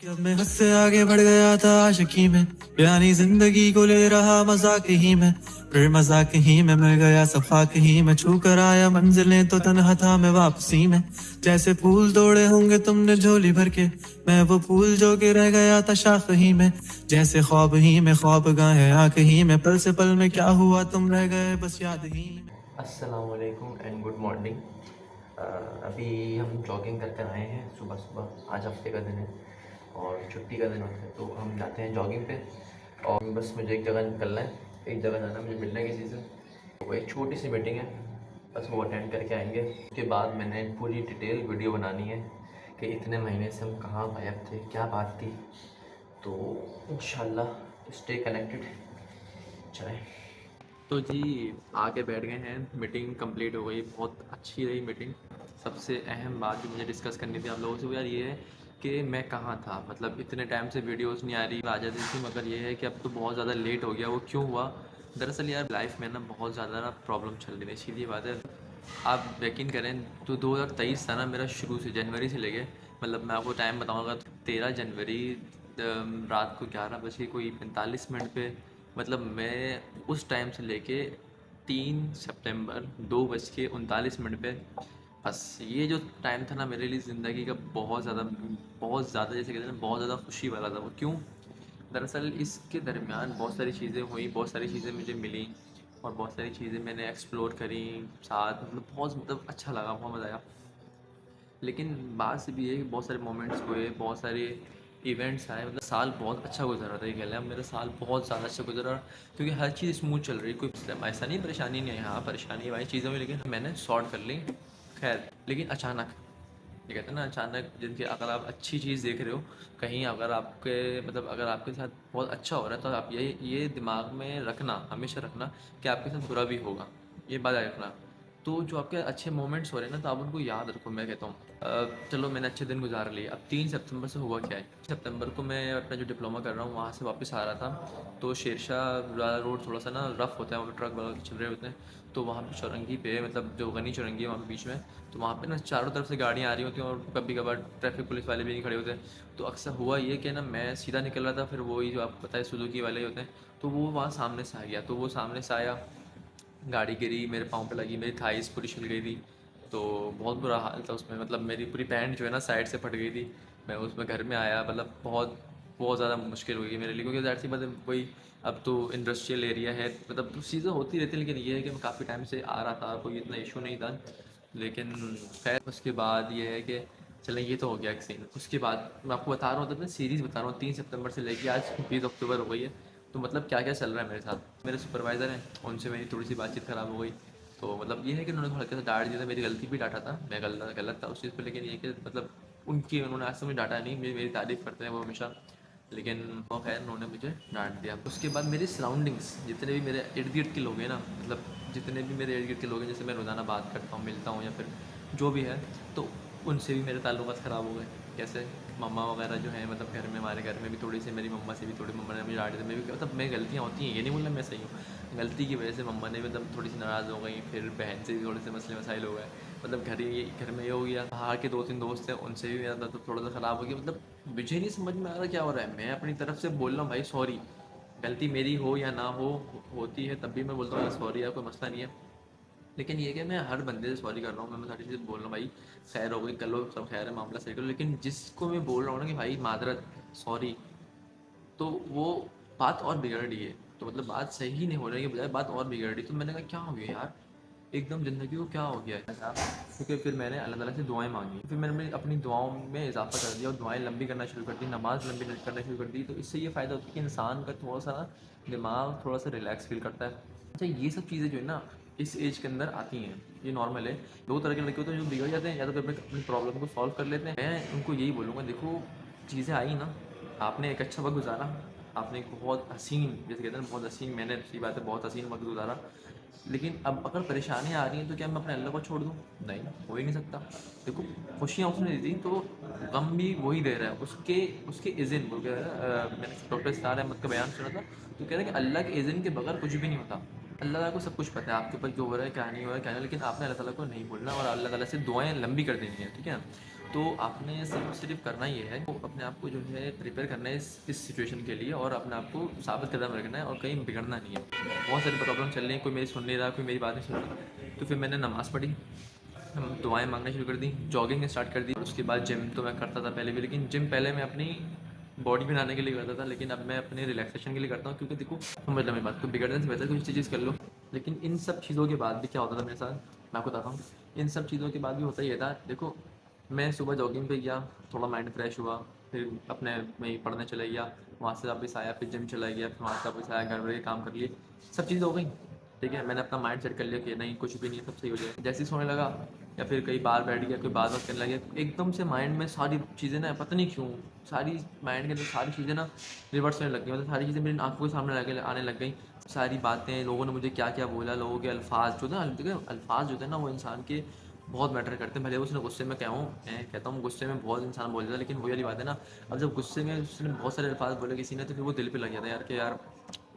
जब मैं हद से आगे बढ़ गया था आशिकी में, यानी जिंदगी को ले रहा मजाक ही में, फिर मजाक ही में मिल गया सफाक ही में, छू कर आया मंजिलें तो तन्हा था मैं वापसी में। जैसे फूल तोड़े होंगे तुमने झोली भर के, मैं वो फूल जो के रह गया था शाख ही में। जैसे ख्वाब ही में ख्वाब गाए आंख ही में, पल से पल में क्या हुआ तुम रह गए बस याद ही में। अस्सलाम वालेकुम एंड गुड मॉर्निंग। अभी हम जॉगिंग कर आए हैं सुबह सुबह। आज हफ्ते का दिन है और छुट्टी का दिन होता है, तो हम जाते हैं जॉगिंग पे। और बस मुझे एक जगह निकलना है, एक जगह जाना है मुझे, मिलना है किसी से। तो वो एक छोटी सी मीटिंग है, बस वो अटेंड करके आएंगे। उसके बाद मैंने पूरी डिटेल वीडियो बनानी है कि इतने महीने से हम कहाँ गायब थे, क्या बात थी। तो इंशाल्लाह स्टे कनेक्टेड। चलें। तो जी आके बैठ गए हैं, मीटिंग कंप्लीट हो गई, बहुत अच्छी रही मीटिंग। सबसे अहम बात जो मुझे डिस्कस करनी थी आप लोगों से वो यार ये है कि मैं कहाँ था। मतलब इतने टाइम से वीडियोस नहीं आ रही, आ जाती थी, मगर ये है कि अब तो बहुत ज़्यादा लेट हो गया। वो क्यों हुआ? दरअसल यार लाइफ में ना बहुत ज़्यादा ना प्रॉब्लम चल रही थी, सीधी बात है। आप यकीन करें तो 2023 था ना मेरा, शुरू से जनवरी से लेके, मतलब मैं आपको टाइम बताऊँगा, 13 जनवरी रात को 11:45 पे, मतलब मैं उस टाइम से लेके 3 सितंबर 2:39 पे, बस ये जो टाइम था ना मेरे लिए ज़िंदगी का बहुत ज़्यादा जैसे कहते हैं ना, बहुत ज़्यादा खुशी वाला था। वो क्यों? दरअसल इसके दरमियान बहुत सारी चीज़ें हुई, बहुत सारी चीज़ें मुझे मिली और बहुत सारी चीज़ें मैंने एक्सप्लोर करी साथ। मतलब अच्छा लगा, बहुत मज़ा आया। लेकिन बात से भी है कि बहुत सारे मोमेंट्स हुए, बहुत सारे इवेंट्स आए, मतलब साल बहुत अच्छा गुजरा था। ये कह लें मेरा साल बहुत ज़्यादा अच्छा गुजरा, क्योंकि हर चीज़ स्मूथ चल रही, कोई ऐसा नहीं परेशानी नहीं है। हाँ परेशानी वाली चीज़ें हुई, लेकिन मैंने सॉर्ट कर ली। खैर, लेकिन अचानक, ये कहते हैं ना अचानक, जिनके अगर आप अच्छी चीज़ देख रहे हो कहीं, अगर आपके मतलब अगर आपके साथ बहुत अच्छा हो रहा है, तो आप ये दिमाग में रखना, हमेशा रखना कि आपके साथ बुरा भी होगा, ये बात याद रखना। तो जो आपके अच्छे मोमेंट्स हो रहे हैं ना, तो आप उनको याद रखो। मैं कहता हूँ चलो मैंने अच्छे दिन गुजार लिए। अब 3 सितंबर से हुआ क्या है, सितंबर को मैं अपना जो डिप्लोमा कर रहा हूँ वहाँ से वापस आ रहा था। तो शेरशाह रोड थोड़ा सा ना रफ़ होता है, वहाँ पर ट्रक वगैरह चल रहे होते हैं। तो वहाँ पे चौरंगी पे, मतलब जो गनी चौरंगी है वहाँ पे बीच में, तो वहाँ पे ना चारों तरफ से गाड़ियाँ आ रही होती हैं और कभी कभार ट्रैफिक पुलिस वाले भी नहीं खड़े होते हैं। तो अक्सर हुआ ये कि ना मैं सीधा निकल रहा था, फिर वही जो आपको पता है सुजुकी वाले ही होते हैं, तो वो वहाँ सामने से आ गया। तो वो सामने से आया, गाड़ी गिरी, मेरे पाँव पे लगी, मेरी थाइस पूरी छिल गई थी। तो बहुत बुरा हाल था उसमें, मतलब मेरी पूरी पैंट जो है ना साइड से फट गई थी। मैं उसमें घर में आया, मतलब बहुत बहुत ज़्यादा मुश्किल हुई मेरे लिए, क्योंकि ज़ाहिर सी बात है वही, अब तो इंडस्ट्रियल एरिया है, मतलब तो चीज़ें होती रहती हैं। लेकिन ये है कि मैं काफ़ी टाइम से आ रहा था, कोई इतना इशू नहीं था। लेकिन खैर उसके बाद ये है कि चलें, ये तो हो गया एक सीन। उसके बाद मैं आपको बता रहा हूँ, तो मैं सीरीज़ बता रहा हूँ, 3 सितंबर से लेके आज 20 अक्टूबर हो गई है। तो मतलब क्या क्या चल रहा है मेरे साथ। मेरे सुपरवाइज़र हैं, उनसे मेरी थोड़ी सी बातचीत ख़राब हो गई। तो मतलब ये है कि उन्होंने हल्के से डांट दिया था, मेरी गलती भी डांटा था, मैं गलत था उस चीज़ पे। लेकिन ये कि मतलब उन्होंने आज तक मुझे डांटा नहीं, मेरी तारीफ़ करते हैं वो हमेशा। लेकिन वो खैर उन्होंने मुझे डांट दिया। उसके बाद मेरी सराउंडिंग्स, जितने भी मेरे इर्द गिर्द के लोग हैं ना, मतलब जितने भी मेरे इर्द गिर्द के लोग हैं, जैसे मैं रोज़ाना बात करता हूँ, मिलता हूँ या फिर जो भी है, तो उनसे भी मेरे ताल्लुकात ख़राब हो गए। कैसे? मम्मा वगैरह जो हैं, मतलब घर में, हमारे घर में भी थोड़ी सी, मेरी मम्मा से भी थोड़ी, मम्मा ने मुझे डांट दिया। मैं भी मतलब मेरी गलतियाँ होती हैं, ये नहीं बोलना मैं सही हूँ, गलती की वजह से मम्मा ने मतलब थोड़ी सी नाराज़ हो गई। फिर बहन से भी थोड़े से मसले मसाइल हो गए। मतलब घर में ये हो गया। बाहर के 2-3 दोस्त हैं, उनसे भी मेरा तो थोड़ा सा ख़राब हो गया। मतलब मुझे नहीं समझ में आ रहा क्या हो रहा है। मैं अपनी तरफ से बोल रहा हूँ भाई सॉरी, गलती मेरी हो या ना हो, होती है तब भी मैं बोलता हूँ सॉरी यार, कोई मसला नहीं है। लेकिन ये कि मैं हर बंदे से सॉरी कर रहा हूँ, मैं सारी चीज़ें बोल रहा हूँ भाई खैर हो गई, कर लो, सब खैर है, मामला सही करो। लेकिन जिसको मैं बोल रहा हूँ ना कि भाई मादरत, सॉरी, तो वो बात और बिगड़ रही है। तो मतलब बात सही नहीं हो रही है, बजाय बात और बिगड़ रही है। तो मैंने कहा क्या हो गया यार, एकदम ज़िंदगी को क्या हो गया है साहब। क्योंकि फिर मैंने अल्लाह ताला से दुआएं मांगी, फिर मैंने अपनी दुआओं में इजाफा कर दिया और दुआएं लंबी करना शुरू कर दी, नमाज़ लंबी करना शुरू कर दी। तो इससे ये फ़ायदा होता है कि इंसान का थोड़ा सा दिमाग थोड़ा सा रिलैक्स फील करता है। अच्छा, ये सब चीज़ें जो है ना इस एज के अंदर आती हैं, ये नॉर्मल है। दो तरह के लड़के होते हैं जो बिगड़ जाते हैं, या तो फिर अपनी प्रॉब्लम को सॉल्व कर लेते हैं। मैं उनको यही बोलूँगा, देखो चीज़ें आई ना, आपने एक अच्छा वक्त गुजारा, आपने एक बहुत हसीन, जैसे कहते हैं ना बहुत हसीन, मैंने अच्छी बात है बहुत हसीन वक्त गुजारा। लेकिन अब अगर परेशानियाँ आ रही हैं तो क्या मैं अपने अल्लाह को छोड़ दूँ? नहीं, हो ही नहीं सकता। देखो खुशियाँ उसने दी थी, तो गम भी वही दे रहा है। उसके उसके इज़्न वो कह रहा है, मैंने डॉक्टर इस्तार अहमद का बयान सुना था, तो कह रहे हैं कि अल्लाह के इज़्न के बगैर कुछ भी नहीं होता। अल्लाह ताला को सब कुछ पता है आपके ऊपर जो हो रहा है, क्या नहीं हो रहा है, क्या नहीं, लेकिन आपने अल्लाह ताला को नहीं भूलना और अल्लाह ताला से दुआएं लंबी कर देनी है, ठीक है। तो आपने सिर्फ करना ये है, तो अपने आप को जो है प्रिपेयर करना है इस सिचुएशन के लिए, और अपने आप को साबित कदम रखना है और कहीं बिगड़ना नहीं है। बहुत सारी प्रॉब्लम चल रही है, कोई मेरी सुन नहीं रहा, कोई मेरी बात नहीं सुन रहा, तो फिर मैंने नमाज़ पढ़ी, हम दुआएं मांगना शुरू कर दी, जॉगिंग स्टार्ट कर दी, और उसके बाद जिम तो मैं करता था पहले भी, लेकिन जिम पहले मैं अपनी बॉडी बनाने के लिए करता था, लेकिन अब मैं अपने रिलैक्सेशन के लिए करता हूँ, क्योंकि देखो समझ लो मेरी बात को, बिगड़ने से बेहतर कुछ चीज़ कर लो। लेकिन इन सब चीज़ों के बाद भी क्या होता था मेरे साथ, मैं आपको बताता हूँ। इन सब चीज़ों के बाद भी होता ही था, देखो मैं सुबह जॉगिंग पे गया, थोड़ा माइंड फ्रेश हुआ, फिर अपने में पढ़ने चला गया, वहाँ से वापस आया, फिर जिम चला गया, फिर वहाँ से वापस आया, घर के काम कर लिए, सब चीज़ हो गई। ठीक है, मैंने अपना माइंड सेट कर लिया कि नहीं कुछ भी नहीं है, सब सही हो जाएगा। जैसे ही सोने लगा या फिर कहीं बाहर बैठ गया, कोई बात करने लगे, एकदम से माइंड में सारी चीज़ें ना, पता नहीं क्यों, सारी माइंड के अंदर सारी चीज़ें ना रिवर्स होने लग गई, मतलब सारी चीज़ें मेरी आंखों के सामने आने लग गई। सारी बातें, लोगों ने मुझे क्या क्या बोला, लोगों के अल्फाज जो थे ना, देखिए अल्फाज जो थे ना वो इंसान के बहुत मैटर करते हैं। भले उसने गुस्से में कहूँ, मैं कहता हूँ गुस्से में बहुत इंसान बोल देता है, लेकिन वही वाली बात है ना, अब जब गुस्से में उसने बहुत सारे अल्फाज बोले किसी ने, तो फिर वो दिल पे लग जाता है यार, कि यार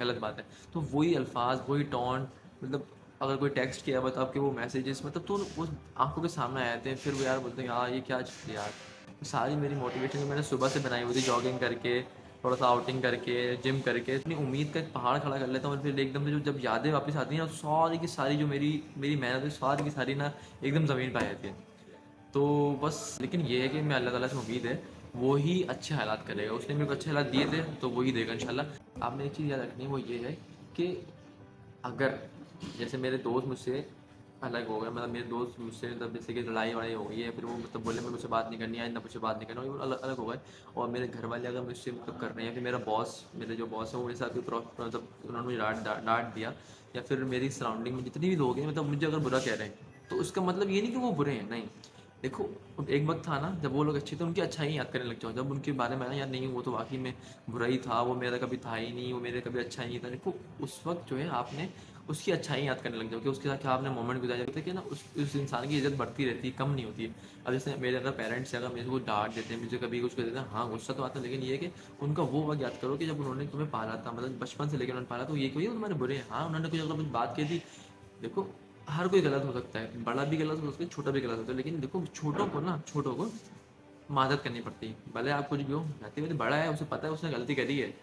गलत बात है। तो वही अल्फाज, वही टोन, मतलब अगर कोई टेक्स्ट किया हुआ तो आपके वो मैसेजेस, मतलब तो वो आंखों के सामने आ जाते हैं, फिर वो यार बोलते हैं हाँ ये क्या चीज़ है यार। सारी मेरी मोटिवेशन मैंने सुबह से बनाई हुई थी, जॉगिंग करके, थोड़ा सा आउटिंग करके, जिम करके, अपनी उम्मीद का एक पहाड़ खड़ा कर लेता हूँ, और फिर एकदम से जो जब यादें वापस आती हैं ना, तो सारी की सारी जो मेरी मेरी मेहनत है, सारी की सारी ना एकदम ज़मीन पर आ जाती है। तो बस, लेकिन ये है कि मैं अल्लाह ताला से उम्मीद है वो ही अच्छे हालात करेगा, उसने मेरे को अच्छे हालात दिए थे तो वही देगा इंशाल्लाह। आपने एक चीज़ याद रखनी है, वो ये है कि अगर जैसे मेरे दोस्त मुझसे अलग हो गए, मतलब मेरे दोस्त मुझसे, मतलब जैसे कि लड़ाई वड़ाई हो गई है, फिर वो मतलब बोले मैं मुझसे बात नहीं करनी है, ना मुझसे बात नहीं करना, वो अलग अलग हो गए, और मेरे घर वाले अगर मुझसे मतलब कर रहे हैं, फिर मेरा बॉस, मेरे जो बॉस है वो मेरे साथ भी मतलब उन्होंने मुझे डांट दिया, या फिर मेरी सराउंडिंग में जितने भी लोग हैं मतलब मुझे अगर बुरा कह रहे हैं, तो उसका मतलब ये नहीं कि वो बुरे हैं, नहीं। देखो एक वक्त था ना जब वो लोग अच्छे थे, उनकी अच्छाई याद करने लग जाओ, जब उनके बारे में ना यार नहीं वो तो वाकई में बुरा ही था, वो मेरा कभी था ही नहीं, वो मेरे कभी अच्छा ही नहीं था, देखो उस वक्त जो है आपने उसकी अच्छाई याद करने लग जाओ कि उसके साथ क्या आपने मोमेंट गुजारे थे, कि ना उस इंसान की इज्जत बढ़ती रहती है, कम नहीं होती है। अब जैसे मेरे अगर पेरेंट्स अगर मेरे को डांट देते हैं, मुझे कभी कुछ कर देते हैं, हाँ गुस्सा तो आता है, लेकिन ये है कि उनका वो वक्त याद करो कि जब उन्होंने तुम्हें पाला था, मतलब बचपन से लेकर उन्होंने पाला, तो ये कोई तुम्हारे बुरे हैं, हाँ उन्होंने कुछ अगर कुछ बात की थी, देखो हर कोई गलत हो सकता है, बड़ा भी गलत हो सकता है, छोटा भी गलत होता है, लेकिन देखो छोटों को मदद करनी पड़ती है, भले आप कुछ भी हो, रहते हुए बड़ा है, उसे पता है उसने गलती करी है,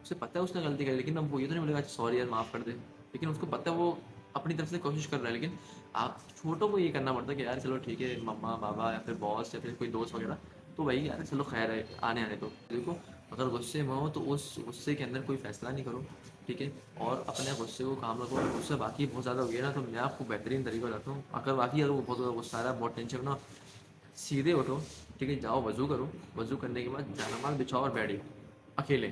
उसे पता है उसने गलती करी, लेकिन अब वो ये तो नहीं बोलेगा सॉरी यार माफ़ कर दे, लेकिन उसको पता है वो अपनी तरफ से कोशिश कर रहा है। लेकिन आप छोटों को ये करना पड़ता है कि यार चलो ठीक है, मम्मा पापा या फिर बॉस या फिर कोई दोस्त वगैरह, तो भाई यार चलो खैर है, आने आने दो। देखो अगर गुस्से में हो तो उस गुस्से के अंदर कोई फैसला नहीं करो, ठीक है, और अपने गुस्से को काम रखो। गुस्सा बाकी बहुत ज़्यादा हो गया ना, तो मैं आपको बेहतरीन तरीका बताता हूँ, अगर बाकी अगर वो बहुत ज़्यादा गुस्सा आ रहा है, बहुत टेंशन ना, सीधे उठो, ठीक है, जाओ वज़ू करो, वज़ू करने के बाद जानमाज़ बिछाओ और बैठ जाओ, अकेले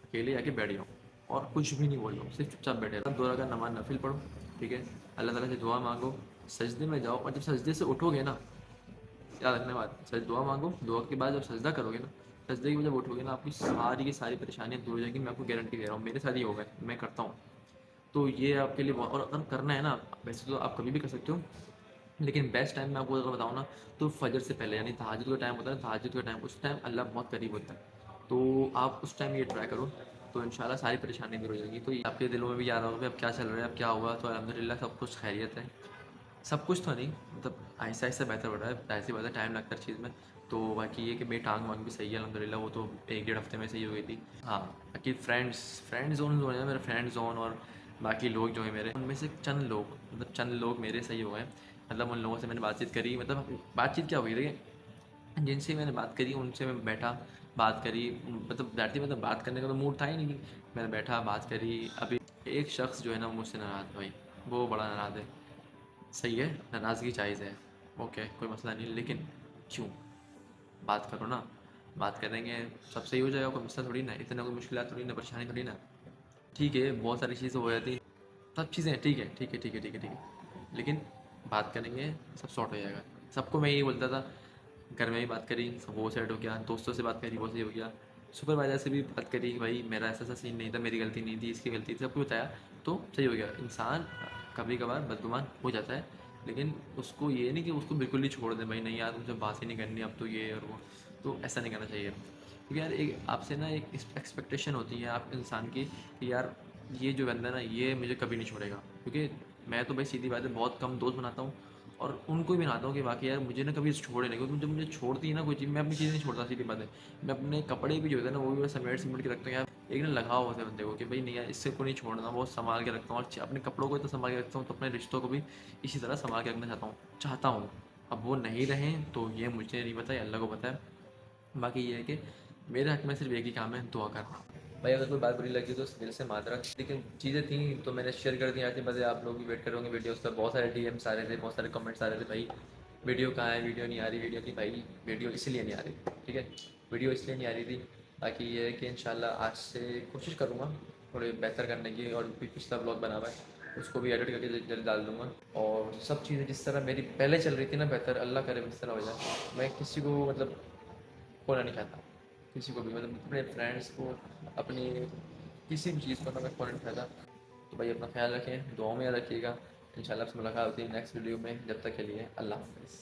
अकेले आके बैठ जाओ, और कुछ भी नहीं बोलो, सिर्फ चुपचाप बैठे रहो, 2 रकात नमाज़ नफिल पढ़ो, ठीक है, अल्लाह ताला से दुआ मांगो, सजदे में जाओ, और जब सजदे से उठोगे ना, याद रखने बात, सज दुआ मांगो, दुआ के बाद जब सजदा करोगे ना, सजदे की जब उठोगे ना, आपकी सारी की सारी परेशानियाँ दूर हो जाएंगी, मैं आपको गारंटी दे रहा हूँ, मेरे साथ ही होगा, मैं करता हूँ। तो ये आपके लिए और अगर करना है ना, वैसे तो आप कभी भी कर सकते हो, लेकिन बेस्ट टाइम मैं आपको अगर बताऊँ ना, तो फजर से पहले, यानी तहज्जुद का टाइम होता है, तहज्जुद का टाइम, उस टाइम अल्लाह बहुत करीब होता है, तो आप उस टाइम ये ट्राई करो, तो इंशाल्लाह सारी परेशानी दूर हो जाएगी। तो ये आपके दिलों में भी याद होगा कि अब क्या चल रहा है, अब क्या हुआ, तो अल्हम्दुलिल्लाह सब कुछ खैरियत है, सब कुछ तो नहीं, मतलब आहिस्ता आहिस्ता बेहतर हो रहा है, ऐसी बात है, टाइम लगता है हर चीज़ में। तो बाकी ये कि मेरी टांग वांग भी सही है अल्हम्दुलिल्लाह, वो तो 1 डेढ़ हफ्ते में सही हो गई थी। हाँ, बाकी फ्रेंड जोन जो है मेरा, फ्रेंड जोन और बाकी लोग जो हैं मेरे, उनमें से चंद लोग, मतलब चंद लोग मेरे सही हो गए, मतलब उन लोगों से मैंने बातचीत करी, मतलब बातचीत क्या हुई देखिए, जिनसे मैंने बात करी उनसे मैं बैठा, बात करी, मतलब बैठती, मतलब बात करने का तो मूड था ही नहीं, मैंने बैठा बात करी। अभी एक शख्स जो है ना मुझसे नाराज़ है भाई, वो बड़ा नाराज़ है, सही है, नाराज़गी जायज़ है, ओके कोई मसला नहीं, लेकिन क्यों, बात करो ना, बात करेंगे सब सही हो जाएगा, कोई मसला थोड़ी ना, इतना कोई मुश्किल थोड़ी ना, परेशानी थोड़ी ना। ठीक है बहुत सारी चीज़ें हो जाती, सब चीज़ें ठीक है, ठीक है, ठीक है, ठीक है, ठीक है, लेकिन बात करेंगे सब सॉर्ट हो जाएगा। सबको मैं यही बोलता था, घर में भी बात करी, सब वो सेट हो गया, दोस्तों से बात करी, वो सही हो गया, सुपरवाइज़र से भी बात करी कि भाई मेरा ऐसा ऐसा सीन नहीं था, मेरी गलती नहीं थी, इसकी गलती थी, सब कुछ बताया, तो सही हो गया। इंसान कभी कभार बदगुमान हो जाता है, लेकिन उसको ये नहीं कि उसको बिल्कुल ही छोड़ दें, भाई नहीं यार मुझे बात ही नहीं करनी अब तो ये और वो, तो ऐसा नहीं करना चाहिए, क्योंकि यार एक आपसे ना एक एक्सपेक्टेशन होती है आप इंसान की कि यार ये जो बंदा है ना ये मुझे कभी नहीं छोड़ेगा, क्योंकि मैं तो भाई सीधी बात है बहुत कम दोस्त बनाता हूँ, और उनको भी बनाता हूँ कि बाकी यार मुझे ना कभी छोड़े नहीं, क्योंकि जब मुझे छोड़ती है ना कोई चीज़, मैं अपनी चीज़ नहीं छोड़ता, सीधी बात है। मैं अपने कपड़े भी जो होते हैं ना वो भी मैं समेट के रखता हूँ यार। एक ना लगाव होता है बंदे को कि भाई नहीं यार इससे को नहीं छोड़ना, बहुत संभाल के रखता हूँ। और अपने कपड़ों को तो संभाल के रखता हूँ, तो अपने रिश्तों को भी इसी तरह संभाल के रखना चाहता हूँ। अब वो नहीं रहें तो ये मुझे नहीं पता, ये अल्लाह को पता है। बाकी ये है कि मेरे हक में सिर्फ एक ही काम है, दुआ करना। भाई अगर कोई बात बुरी लगी तो दिल से माजरत, लेकिन चीज़ें थी तो मैंने शेयर कर दी। आती बस आप लोग भी वेट करोगे वीडियोस पर, बहुत सारे DMs आ रहे थे, बहुत सारे कमेंट्स आ रहे थे, भाई वीडियो कहाँ है, वीडियो नहीं आ रही, वीडियो की भाई वीडियो इसलिए नहीं आ रही, ठीक है, वीडियो इसलिए नहीं आ रही थी। बाकी ये है कि इंशाल्लाह आज से कोशिश करूँगा थोड़े बेहतर करने की, और भी पिछला ब्लॉग बना हुआ है उसको भी एडिट करके जल्दी डाल दूँगा। और सब चीज़ें जिस तरह मेरी पहले चल रही थी ना बेहतर, अल्लाह करे इस तरह हो जाए। मैं किसी को मतलब खोना नहीं चाहता, किसी को भी, मतलब अपने फ्रेंड्स को, अपनी किसी भी चीज़ को ना मैं खोना नहीं चाहता। तो भाई अपना ख्याल रखें, दुआओं में याद रखिएगा। इंशाल्लाह आपसे मुलाकात होती है नेक्स्ट वीडियो में, जब तक के लिए अल्लाह हाफ़िज़।